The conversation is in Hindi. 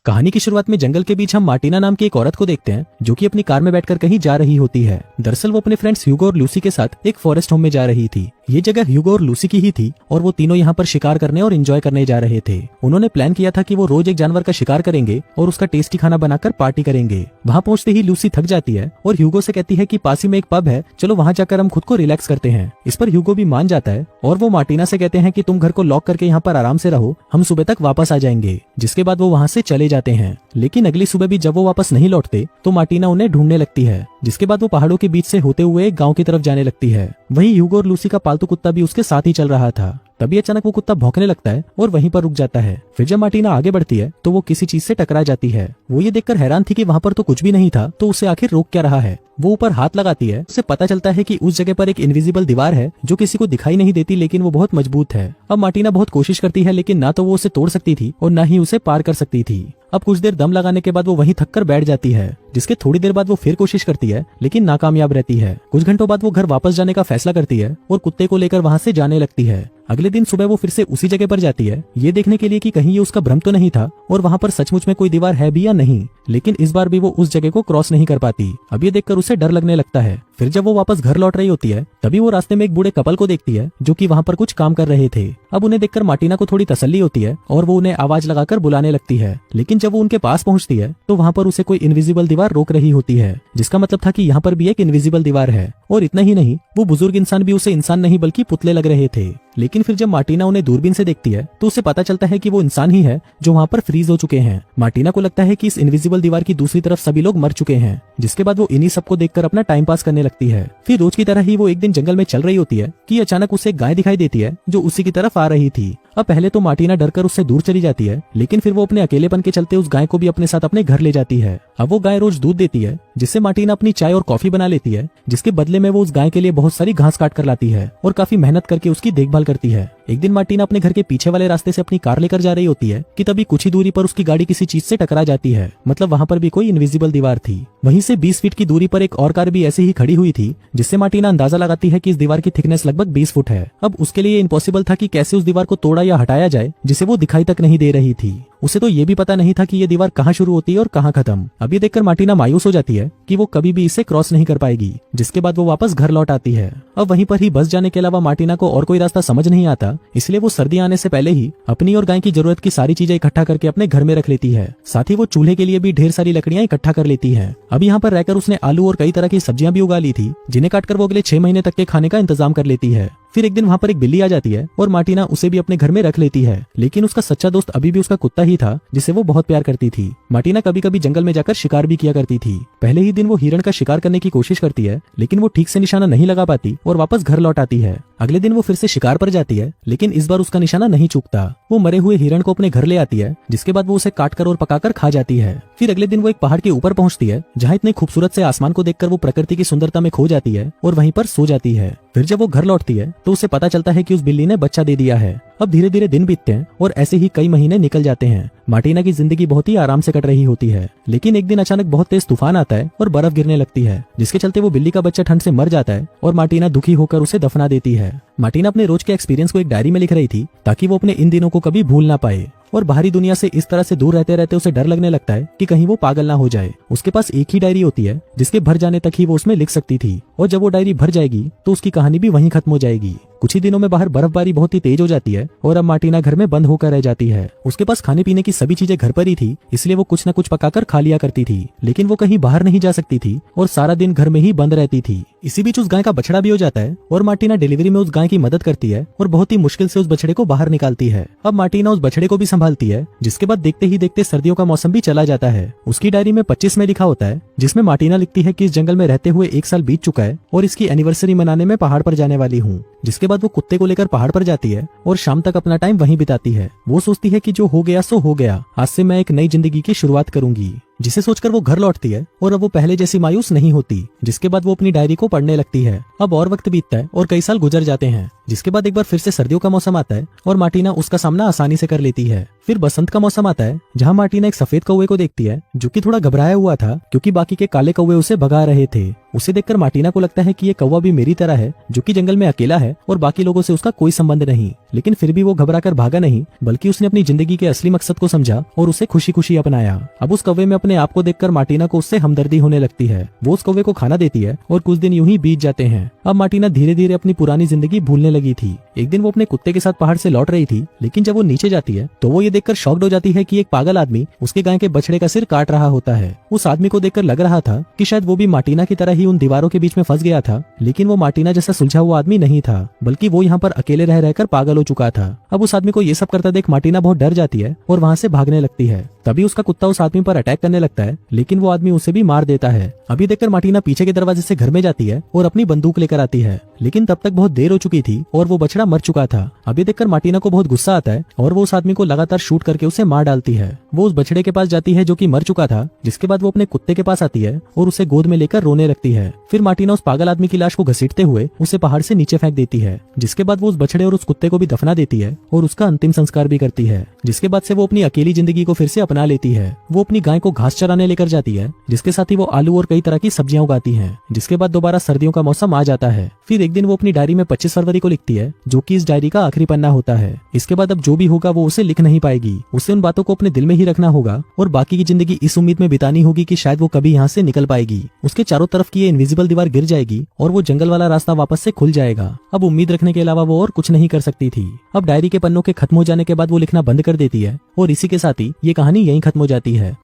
कहानी की शुरुआत में जंगल के बीच हम मार्टिना नाम की एक औरत को देखते हैं जो कि अपनी कार में बैठकर कहीं जा रही होती है। दरअसल वो अपने फ्रेंड्स ह्यूगो और लूसी के साथ एक फॉरेस्ट होम में जा रही थी। ये जगह ह्यूगो और लूसी की ही थी और वो तीनों यहाँ पर शिकार करने और एंजॉय करने जा रहे थे। उन्होंने प्लान किया था कि वो रोज एक जानवर का शिकार करेंगे और उसका टेस्टी खाना बनाकर पार्टी करेंगे। वहाँ पहुँचते ही लूसी थक जाती है और ह्यूगो से कहती है कि पास ही में एक पब है, चलो वहाँ जाकर हम खुद को रिलैक्स करते हैं। इस पर ह्यूगो भी मान जाता है और वो मार्टिना से कहते हैं कि तुम घर को लॉक करके यहाँ पर आराम से रहो, हम सुबह तक वापस आ जाएंगे। जिसके बाद वो वहाँ से चले जाते हैं। लेकिन अगली सुबह भी जब वो वापस नहीं लौटते तो मार्टिना उन्हें ढूंढने लगती है। जिसके बाद वो पहाड़ों के बीच से होते हुए एक गांव की तरफ जाने लगती है। वहीं ह्यूगो और लूसी का पालतू कुत्ता भी उसके साथ ही चल रहा था। तभी अचानक वो कुत्ता भौंकने लगता है और वहीं पर रुक जाता है। फिर जब मार्टिना आगे बढ़ती है तो वो किसी चीज से टकरा जाती है। वो ये देखकर हैरान थी कि वहाँ पर तो कुछ भी नहीं था, तो उसे आखिर रोक क्या रहा है। वो ऊपर हाथ लगाती है, उसे पता चलता है कि उस जगह पर एक इनविजिबल दीवार है जो किसी को दिखाई नहीं देती, लेकिन वो बहुत मजबूत है। अब मार्टिना बहुत कोशिश करती है, लेकिन ना तो वो उसे तोड़ सकती थी और ना ही उसे पार कर सकती थी। अब कुछ देर दम लगाने के बाद वो वहीं थक कर बैठ जाती है। जिसके थोड़ी देर बाद वो फिर कोशिश करती है, लेकिन नाकामयाब रहती है। कुछ घंटों बाद वो घर वापस जाने का फैसला करती है और कुत्ते को लेकर वहाँ से जाने लगती है। अगले दिन सुबह वो फिर से उसी जगह पर जाती है, ये देखने के लिए कि कहीं ये उसका भ्रम तो नहीं था और वहाँ पर सचमुच में कोई दीवार है भी या नहीं। लेकिन इस बार भी वो उस जगह को क्रॉस नहीं कर पाती। अब ये देखकर उसे डर लगने लगता है। फिर जब वो वापस घर लौट रही होती है तभी वो रास्ते में एक बूढ़े कपल को देखती है जो कि वहाँ पर कुछ काम कर रहे थे। अब उन्हें देखकर मार्टिना को थोड़ी तसल्ली होती है और वो उन्हें आवाज लगाकर बुलाने लगती है। लेकिन जब वो उनके पास पहुँचती है तो वहाँ पर उसे कोई इनविजिबल दीवार रोक रही होती है, जिसका मतलब था कि यहाँ पर भी एक इनविजिबल दीवार है। और इतना ही नहीं, वो बुजुर्ग इंसान भी उसे इंसान नहीं बल्कि पुतले लग रहे थे। लेकिन फिर जब मार्टिना उन्हें दूरबीन से देखती है तो उसे पता चलता है कि वो इंसान ही है जो वहाँ पर फ्रीज हो चुके हैं। मार्टिना को लगता है कि इस इनविजिबल दीवार की दूसरी तरफ सभी लोग मर चुके हैं। जिसके बाद वो इन्हीं सबको देखकर अपना टाइम पास करने लगती है। फिर रोज की तरह ही वो एक दिन जंगल में चल रही होती है कि अचानक उसे एक गाय दिखाई देती है जो उसी की तरफ आ रही थी। अब पहले तो मार्टिना डरकर उससे दूर चली जाती है, लेकिन फिर वो अपने अकेलेपन के चलते उस गाय को भी अपने साथ अपने घर ले जाती है। अब वो गाय रोज दूध देती है, जिससे मार्टिना अपनी चाय और कॉफी बना लेती है, जिसके बदले में वो उस गाय के लिए बहुत सारी घास काट कर लाती है और काफी मेहनत करके उसकी देखभाल करती है। एक दिन मार्टिना अपने घर के पीछे वाले रास्ते से अपनी कार लेकर जा रही होती है कि तभी कुछ ही दूरी पर उसकी गाड़ी किसी चीज से टकरा जाती है। मतलब वहाँ पर भी कोई इनविजिबल दीवार थी। वहीं से 20 फीट की दूरी पर एक और कार भी ऐसे ही खड़ी हुई थी, जिससे मार्टिना अंदाजा लगाती है कि इस दीवार की थिकनेस लगभग 20 फुट है। अब उसके लिए इम्पॉसिबल था कि कैसे उस दीवार को तोड़ा या हटाया जाए, जिसे वो दिखाई तक नहीं दे रही थी। उसे तो ये भी पता नहीं था कि ये दीवार कहाँ शुरू होती है और कहाँ खत्म। अब ये देखकर मार्टिना मायूस हो जाती है कि वो कभी भी इसे क्रॉस नहीं कर पाएगी। जिसके बाद वो वापस घर लौट आती है। अब वहीं पर ही बस जाने के अलावा मार्टिना को और कोई रास्ता समझ नहीं आता, इसलिए वो सर्दी आने से पहले ही अपनी और गाय की जरूरत की सारी चीजें इकट्ठा करके अपने घर में रख लेती है। साथ ही वो चूल्हे के लिए भी ढेर सारी लकड़ियां इकट्ठा कर लेती है। अब यहाँ पर रहकर उसने आलू और कई तरह की सब्जियां भी उगा ली थी, जिन्हें काटकर वो अगले 6 महीने तक के खाने का इंतजाम कर लेती है। फिर एक दिन वहाँ पर एक बिल्ली आ जाती है और मार्टिना उसे भी अपने घर में रख लेती है। लेकिन उसका सच्चा दोस्त अभी भी उसका कुत्ता ही था, जिसे वो बहुत प्यार करती थी। मार्टिना कभी कभी जंगल में जाकर शिकार भी किया करती थी। पहले ही दिन वो हिरण का शिकार करने की कोशिश करती है, लेकिन वो ठीक से निशाना नहीं लगा पाती और वापस घर लौट आती है। अगले दिन वो फिर से शिकार पर जाती है, लेकिन इस बार उसका निशाना नहीं चूकता। वो मरे हुए हिरण को अपने घर ले आती है, जिसके बाद वो उसे काटकर और पकाकर खा जाती है। फिर अगले दिन वो एक पहाड़ के ऊपर पहुंचती है, जहाँ इतने खूबसूरत से आसमान को देखकर वो प्रकृति की सुंदरता में खो जाती है और वहीं पर सो जाती है। फिर जब वो घर लौटती है तो उसे पता चलता है कि उस बिल्ली ने बच्चा दे दिया है। अब धीरे धीरे दिन बीतते हैं और ऐसे ही कई महीने निकल जाते हैं। मार्टिना की जिंदगी बहुत ही आराम से कट रही होती है, लेकिन एक दिन अचानक बहुत तेज तूफान आता है और बर्फ गिरने लगती है, जिसके चलते वो बिल्ली का बच्चा ठंड से मर जाता है और मार्टिना दुखी होकर उसे दफना देती है। मार्टिना अपने रोज के एक्सपीरियंस को एक डायरी में लिख रही थी ताकि वो अपने इन दिनों को कभी भूल ना पाए। और बाहरी दुनिया से इस तरह से दूर रहते रहते उसे डर लगने लगता है कि कहीं वो पागल ना हो जाए। उसके पास एक ही डायरी होती है, जिसके भर जाने तक ही वो उसमें लिख सकती थी, और जब वो डायरी भर जाएगी तो उसकी कहानी भी वहीं खत्म हो जाएगी। कुछ ही दिनों में बाहर बर्फबारी बहुत ही तेज हो जाती है और अब मार्टिना घर में बंद होकर रह जाती है। उसके पास खाने पीने की सभी चीजें घर पर ही थी, इसलिए वो कुछ न कुछ पकाकर खा लिया करती थी, लेकिन वो कहीं बाहर नहीं जा सकती थी और सारा दिन घर में ही बंद रहती थी। इसी बीच उस गाय का बछड़ा भी हो जाता है और मार्टिना डिलीवरी में उस गाय की मदद करती है और बहुत ही मुश्किल से उस बछड़े को बाहर निकालती है। अब मार्टिना उस बछड़े को भी संभालती है, जिसके बाद देखते ही देखते सर्दियों का मौसम भी चला जाता है। उसकी डायरी में 25 में लिखा होता है, जिसमें मार्टिना लिखती है कि इस जंगल में रहते हुए 1 साल बीत चुका है और इसकी एनिवर्सरी मनाने में पहाड़ पर जाने वाली हूँ। जिसके बाद वो कुत्ते को लेकर पहाड़ पर जाती है और शाम तक अपना टाइम वहीं बिताती है। वो सोचती है कि जो हो गया सो हो गया, आज से मैं एक नई जिंदगी की शुरुआत करूंगी। जिसे सोचकर वो घर लौटती है और अब वो पहले जैसी मायूस नहीं होती। जिसके बाद वो अपनी डायरी को पढ़ने लगती है। अब और वक्त बीतता है और कई साल गुजर जाते हैं, जिसके बाद एक बार फिर से सर्दियों का मौसम आता है और मार्टिना उसका सामना आसानी से कर लेती है। फिर बसंत का मौसम आता है, जहाँ मार्टिना एक सफेद कौवे को देखती है, जो कि थोड़ा घबराया हुआ था क्योंकि बाकी के काले कौवे उसे भगा रहे थे। उसे देखकर मार्टिना को लगता है कि ये कौवा भी मेरी तरह है, जो कि जंगल में अकेला है और बाकी लोगों से उसका कोई संबंध नहीं। लेकिन फिर भी वो घबरा कर भागा नहीं, बल्कि उसने अपनी जिंदगी के असली मकसद को समझा और उसे खुशी खुशी अपनाया। अब उस कौवे में अपने आप को देखकर मार्टिना को उससे हमदर्दी होने लगती है। वो उस कौवे को खाना देती है और कुछ दिन यूं ही बीत जाते हैं। अब मार्टिना धीरे धीरे अपनी पुरानी जिंदगी भूलने लगी थी। एक दिन वो अपने कुत्ते के साथ पहाड़ से लौट रही थी, लेकिन जब वो नीचे जाती है तो वो ये देखकर शॉक्ड हो जाती है कि एक पागल आदमी उसके गाय के बछड़े का सिर काट रहा होता है। उस आदमी को देखकर लग रहा था कि शायद वो भी मार्टिना की तरह ही उन दीवारों के बीच में फंस गया था, लेकिन वो मार्टिना जैसा सुलझा हुआ आदमी नहीं था, बल्कि वो यहाँ पर अकेले रह रहकर पागल हो चुका था। अब उस आदमी को ये सब करता देख मार्टिना बहुत डर जाती है और वहाँ से भागने लगती है। तभी उसका कुत्ता उस आदमी पर अटैक करने लगता है, लेकिन वो आदमी उसे भी मार देता है। अभी देखकर मार्टिना पीछे के दरवाजे से घर में जाती है और अपनी बंदूक लेकर आती है, लेकिन तब तक बहुत देर हो चुकी थी और वो बछड़ा मर चुका था। अभी देखकर मार्टिना को बहुत गुस्सा आता है और वो उस आदमी को लगातार शूट करके उसे मार डालती है। वो उस बछड़े के पास जाती है जो कि मर चुका था, जिसके बाद वो अपने कुत्ते के पास आती है और उसे गोद में लेकर रोने लगती है। फिर मार्टिना उस पागल आदमी की लाश को घसीटते हुए उसे पहाड़ से नीचे फेंक देती है, जिसके बाद वो उस बछड़े और उस कुत्ते को भी दफना देती है और उसका अंतिम संस्कार भी करती है। जिसके बाद से वो अपनी अकेली जिंदगी को फिर से अपना लेती है। वो अपनी गाय को घास चराने लेकर जाती है, जिसके साथ ही वो आलू और कई तरह की सब्जियां उगाती हैं। जिसके बाद दोबारा सर्दियों का मौसम आ जाता है। फिर एक दिन वो अपनी डायरी में 25 फरवरी को लिखती है, जो कि इस डायरी का आखिरी पन्ना होता है। इसके बाद अब जो भी होगा वो उसे लिख नहीं पाएगी। उसे उन बातों को अपने दिल में ही रखना होगा और बाकी की जिंदगी इस उम्मीद में बितानी होगी कि शायद वो कभी यहाँ से निकल पाएगी। उसके चारों तरफ की ये इनविजिबल दीवार गिर जाएगी और वो जंगल वाला रास्ता वापस से खुल जाएगा। अब उम्मीद रखने के अलावा वो और कुछ नहीं कर सकती थी। अब डायरी के पन्नों के खत्म हो जाने के बाद वो लिखना बंद कर देती है और इसी के साथ ही ये कहानी यहीं खत्म हो जाती है।